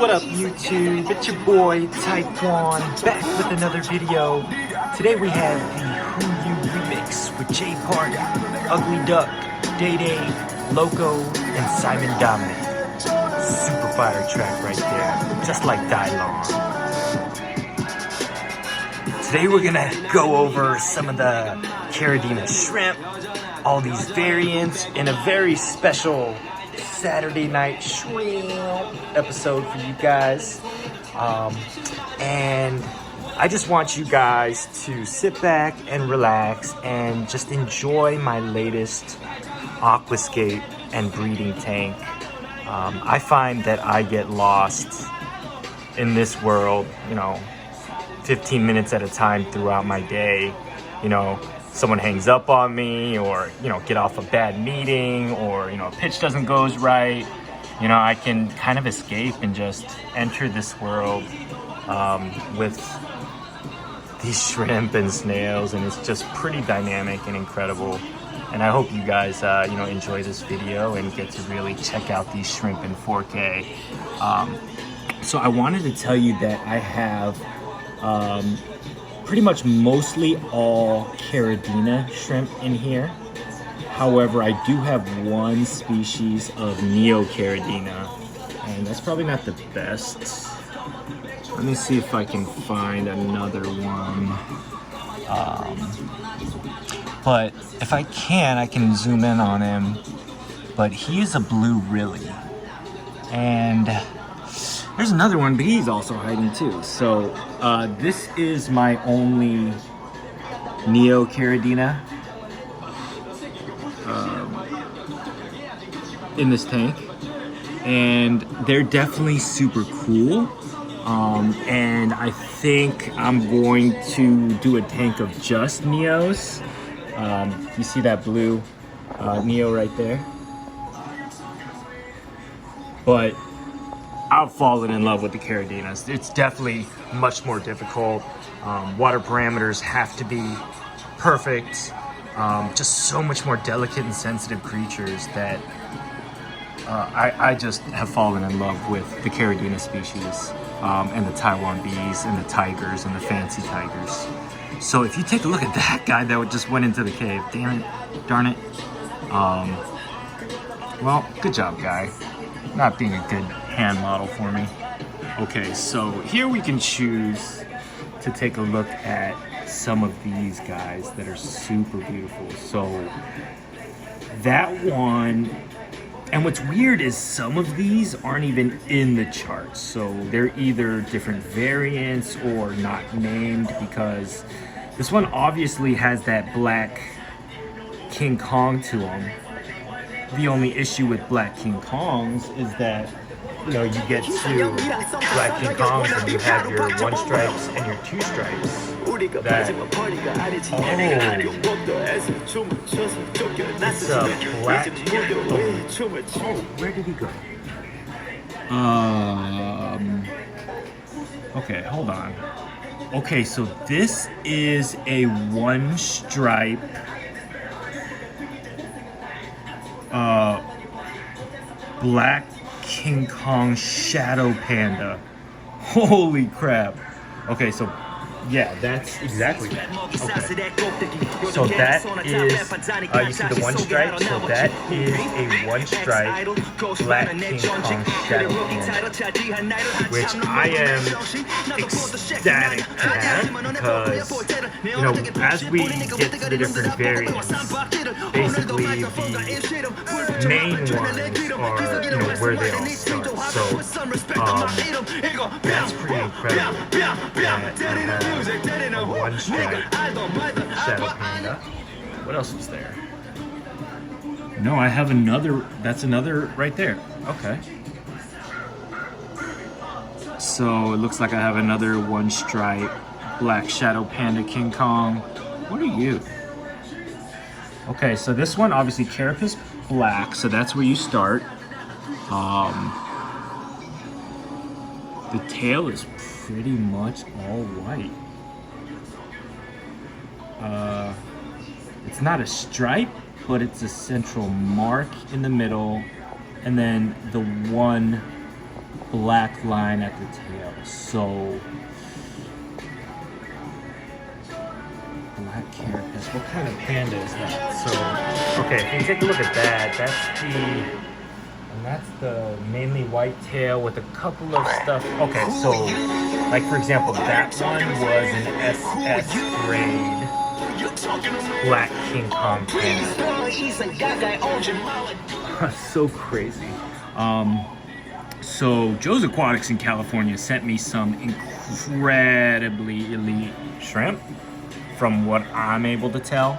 What up, YouTube? It's your boy Taiwan back with another video. Today we have the Who You remix with Jay Park, Ugly Duck, Day Day, Loco, and Simon Dominic. Super fire track right there, just like Dylon. Today we're gonna go over some of the Caridina shrimp, all these variants, in a very special Saturday night shrimp episode for you guys. And I just want you guys to sit back and relax and just enjoy my latest aquascape and breeding tank. I find that I get lost in this world, 15 minutes at a time throughout my day. Someone hangs up on me, or get off a bad meeting, or a pitch doesn't go right. I can kind of escape and just enter this world with these shrimp and snails, and it's just pretty dynamic and incredible. And I hope you guys enjoy this video and get to really check out these shrimp in 4K. So I wanted to tell you that I have pretty much mostly all Caridina shrimp in here. However, I do have one species of Neo-Caridina, and that's probably not the best. Let me see if I can find another one. But if I can zoom in on him. But he is a blue really. And there's another one, but he's also hiding too. So this is my only Neo-Caridina in this tank, and they're definitely super cool. And I think I'm going to do a tank of just Neos. You see that blue Neo right there? But I've fallen in love with the Caridinas. It's definitely much more difficult. Water parameters have to be perfect. Just so much more delicate and sensitive creatures that I just have fallen in love with the Caridina species, and the Taiwan bees and the tigers and the fancy tigers. So if you take a look at that guy that just went into the cave, darn it. Well, good job, guy. Not being a good hand model for me. Okay, so here we can choose to take a look at some of these guys that are super beautiful. So that one, and what's weird is some of these aren't even in the charts. So they're either different variants or not named, because this one obviously has that black King Kong to him. The only issue with black King Kongs is that you get two black King Kongs and you have your one stripes and your two stripes. That, it's a black. Where did he go? Okay, hold on. Okay, so this is a one stripe black King Kong shadow panda. Holy crap. Okay, so yeah, that's exactly that. Okay. So that is, you see the one stripe? So that is a one stripe black King Kong shadow panda, which I am ecstatic to have, because, as we get to the different variants, basically the main ones are, where they all start. So, that's pretty incredible that I have a one stripe shadow panda. What else was there? No, I have another. That's another right there. Okay. So it looks like I have another one stripe black shadow panda King Kong. What are you? Okay, so this one obviously carapace black, so that's where you start. The tail is pretty much all white. It's not a stripe, but it's a central mark in the middle, and then the one black line at the tail. So black carapace. What kind of panda is that? So okay, if you take a look at that, that's the mainly white tail with a couple of stuff. Okay, so like for example, that one was an SS grade black King Kong panda. So crazy. So Joe's Aquatics in California sent me some incredibly elite shrimp, from what I'm able to tell.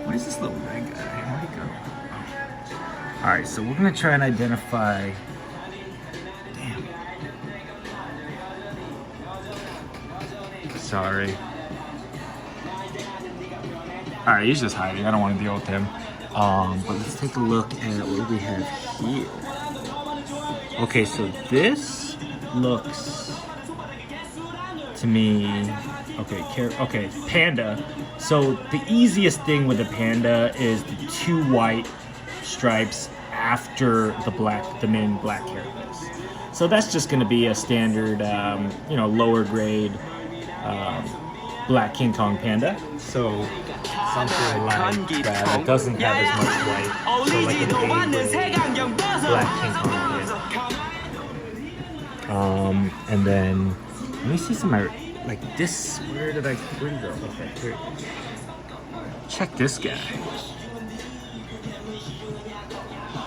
What is this little red guy? Where'd he go? Oh. All right, so we're gonna try and identify. Damn. Sorry. All right, he's just hiding. I don't want to deal with him. But let's take a look at what we have here. Okay, so this looks to me, okay, panda. So the easiest thing with a panda is the 2 white stripes after the main black carapace. So that's just going to be a standard, lower grade black King Kong panda. So something like that. It doesn't have as much white. So like an A-grade black King Kong panda. And then let me see some like this. Where did it go? Okay, here. Check this guy.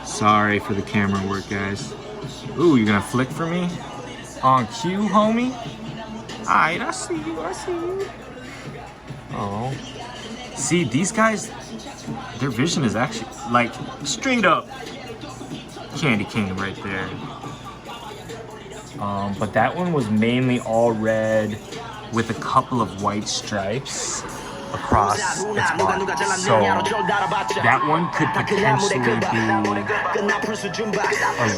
Sorry for the camera work, guys. Ooh, you gonna flick for me? On cue, homie? Alright, I see you. Oh. See, these guys, their vision is actually, like, straight up candy cane right there. But that one was mainly all red with a couple of white stripes across its body. So that one could potentially be a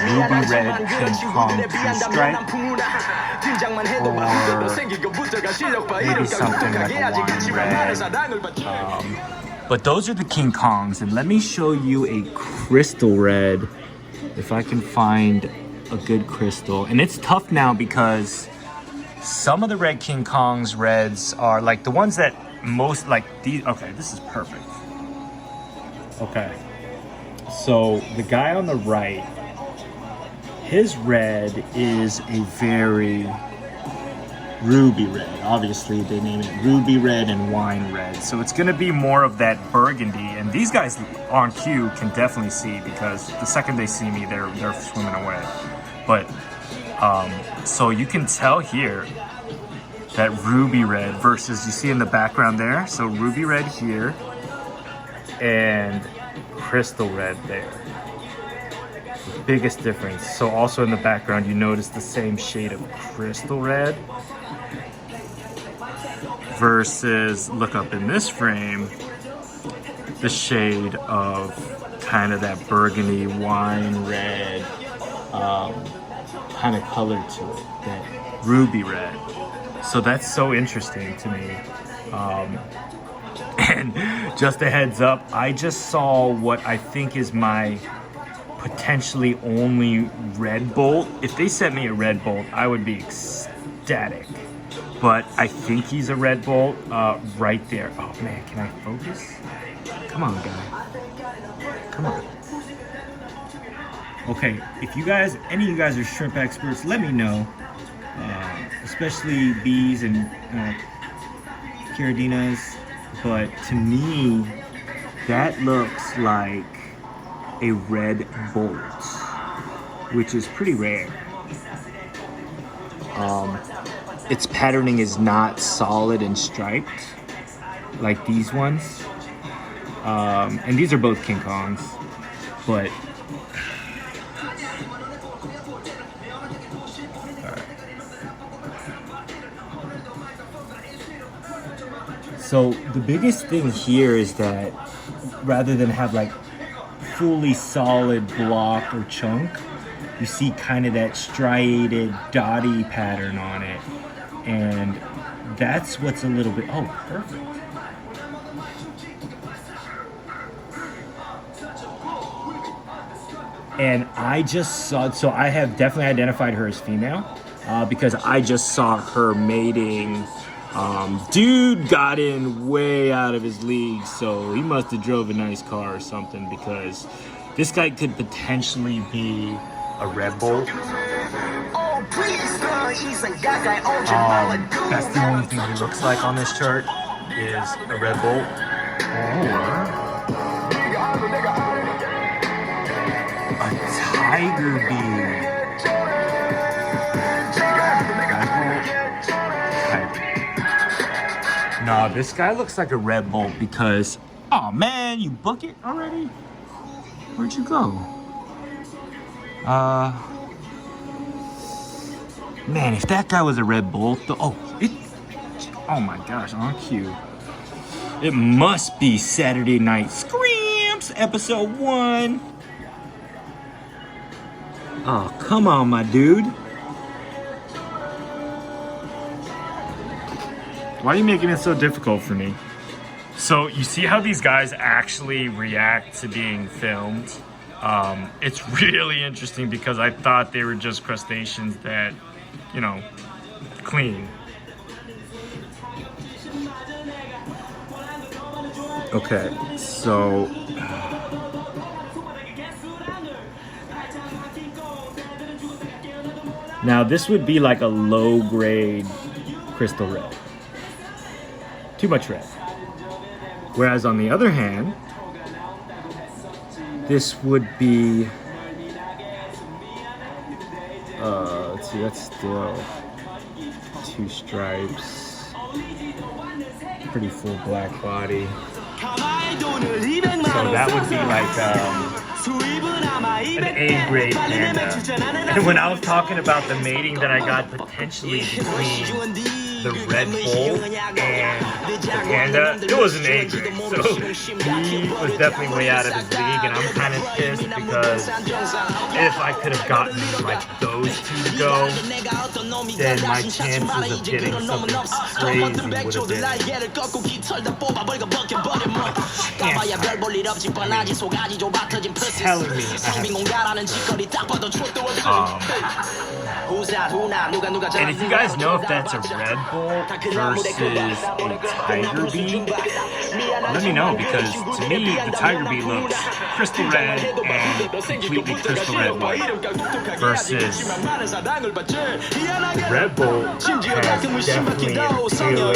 ruby red King Kong two-stripe, or maybe something like a wine red. But those are the King Kongs, and let me show you a crystal red, if I can find a good crystal. And it's tough now because some of the red King Kongs reds are like the ones that most like these. Okay, this is perfect. Okay, so the guy on the right, his red is a very ruby red. Obviously they name it ruby red and wine red, so it's going to be more of that burgundy. And these guys on cue can definitely see, because the second they see me, they're swimming away. But so you can tell here that ruby red versus, you see in the background there, so ruby red here and crystal red there. The biggest difference. So also in the background you notice the same shade of crystal red versus, look up in this frame, the shade of kind of that burgundy wine red kind of color to it, that ruby red. So that's so interesting to me. And just a heads up, I just saw what I think is my potentially only red bolt. If they sent me a red bolt, I would be ecstatic. But I think he's a red bolt right there. Oh man, can I focus? Come on, guy. Come on. Okay, if you guys, any of you guys are shrimp experts, let me know. Especially bees and Caridinas. But to me, that looks like a red bolt, which is pretty rare. Its patterning is not solid and striped like these ones. And these are both King Kongs, but so the biggest thing here is that rather than have like fully solid block or chunk, you see kind of that striated dotty pattern on it. And that's what's a little bit, oh, perfect. And I just saw, so I have definitely identified her as female because I just saw her mating. Dude got in way out of his league, so he must have drove a nice car or something, because this guy could potentially be a Red Bull. That's the only thing he looks like on this chart is a Red Bull, or a Tiger Bee. No, this guy looks like a Red Bull because, oh man, you book it already? Where'd you go? Man, if that guy was a Red Bull, oh my gosh, on cue. It must be Saturday Night Screams, episode 1. Oh, come on, my dude. Why are you making it so difficult for me? So you see how these guys actually react to being filmed? It's really interesting because I thought they were just crustaceans that, you know, clean. Okay, so now this would be like a low grade crystal red. Too much red. Whereas on the other hand, this would be, let's see, that's still 2 stripes, pretty full black body. So that would be like an A grade panda. And when I was talking about the mating that I got potentially between the Red Bull and the panda, it was an A grade. So he was definitely way out of his league, and I'm kind of pissed because if I could have gotten like those 2 to go, then my chances of getting something crazy would have been telling me and if you guys know if that's a Red Bull versus a Tiger Bee, let me know, because to me the Tiger Bee looks crystal red and completely crystal red white versus the Red Bull has definitely a paler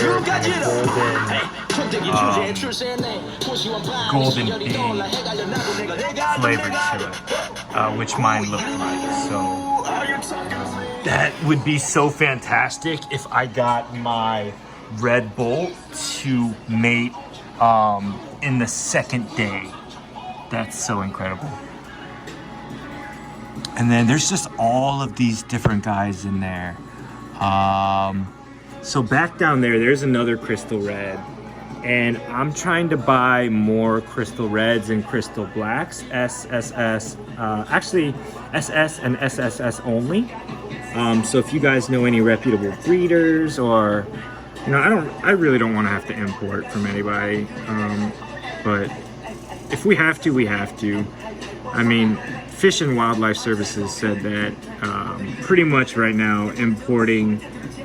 and golden bean flavor to it, which mine looked like. So that would be so fantastic if I got my Red Bull to mate in the second day. That's so incredible. And then there's just all of these different guys in there. So back down there, there's another crystal red. And I'm trying to buy more crystal reds and crystal blacks, SSS, actually SS and SSS only. So if you guys know any reputable breeders, or, you know, I really don't want to have to import from anybody. But if we have to, we have to. I mean, Fish and Wildlife Services said that pretty much right now importing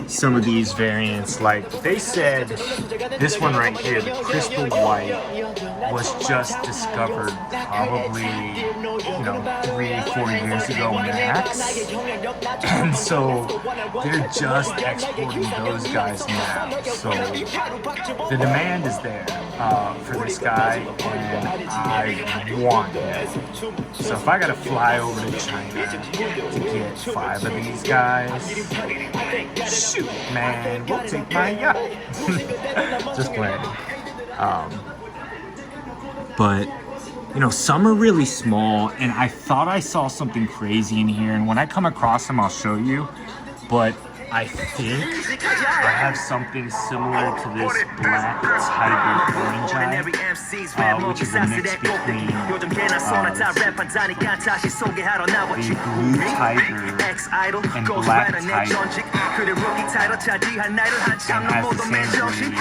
some of these variants, like they said this one right here, the crystal white, was just discovered probably, you know, 3-4 years ago max. And so they're just exporting those guys now. So the demand is there for this guy, and I want it. So if I gotta fly over to China to get 5 of these guys, shoot, man, we'll take my yacht. Just playing. But, you know, some are really small, and I thought I saw something crazy in here, and when I come across them, I'll show you. But I think I have something similar to this black tiger orange eye, which is a mix between the blue tiger and black tiger, and has the same breed.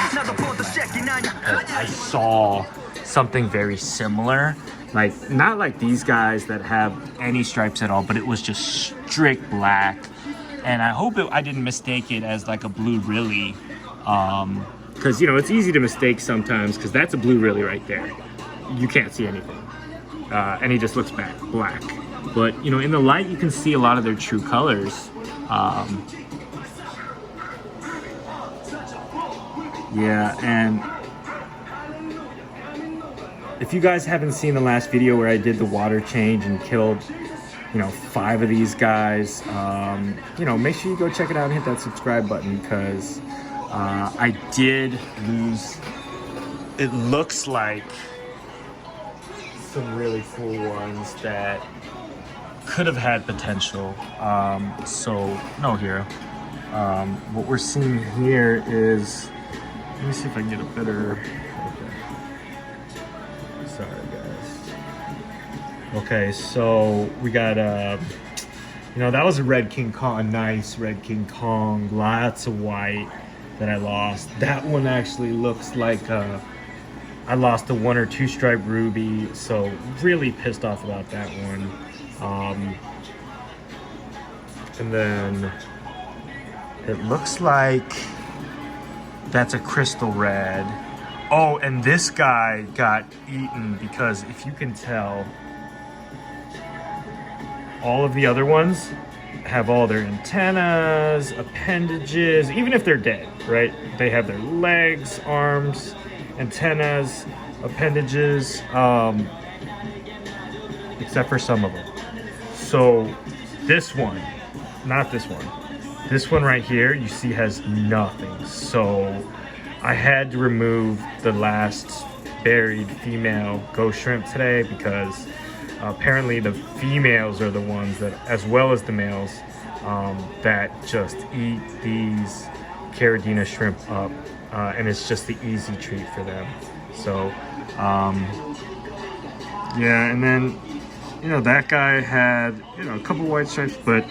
I saw something very similar. Like, not like these guys that have any stripes at all, but it was just strict black. And I hope I didn't mistake it as like a blue Rilly. Because, you know, it's easy to mistake sometimes, because that's a blue Rilly right there. You can't see anything. And he just looks black. But, you know, in the light, you can see a lot of their true colors. Yeah, and if you guys haven't seen the last video where I did the water change and killed, you know, 5 of these guys, you know, make sure you go check it out and hit that subscribe button, because I did lose, it looks like, some really cool ones that could have had potential. So, no hero. What we're seeing here is, let me see if I can get a better, okay. Sorry guys. Okay, so we got, you know, that was a Red King Kong, a nice Red King Kong, lots of white that I lost. That one actually looks like, I lost a 1 or 2 stripe ruby, so really pissed off about that one. And then it looks like that's a crystal red. Oh, and this guy got eaten because, if you can tell, all of the other ones have all their antennas, appendages, even if they're dead, right? They have their legs, arms, antennas, appendages, except for some of them. So this one, not this one, this one right here, you see has nothing. So I had to remove the last buried female ghost shrimp today, because apparently the females are the ones that, as well as the males, that just eat these Caridina shrimp up, and it's just the easy treat for them. So yeah, and then, you know, that guy had, you know, a couple white stripes, but,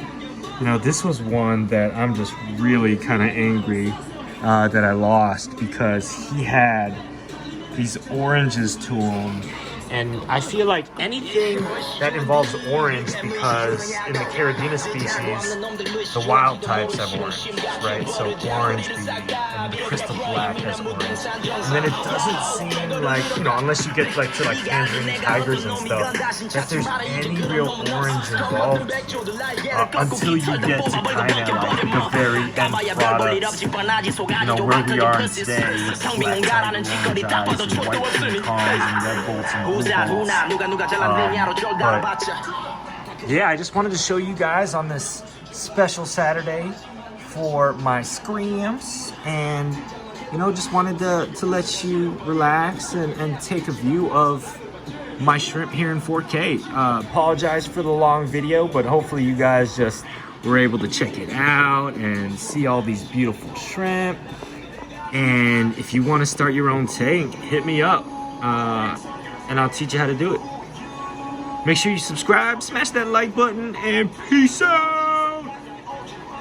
you know, this was one that I'm just really kind of angry that I lost, because he had these oranges to him. And I feel like anything that involves orange, because in the Caridina species, the wild types have orange, right? So orange bee, and the crystal black has orange. And then it doesn't seem like, you know, unless you get like to like tangerine tigers and stuff, that there's any real orange involved until you get to kind of like the very end products, you know, where we are today with black tiger orange eyes and white King Kongs and red bolts and blue bolts. But yeah, I just wanted to show you guys on this special Saturday for my screams, and, you know, just wanted to let you relax and take a view of my shrimp here in 4K. Apologize for the long video, but hopefully you guys just were able to check it out and see all these beautiful shrimp. And if you want to start your own tank, hit me up, and I'll teach you how to do it. Make sure you subscribe, smash that like button, and peace out!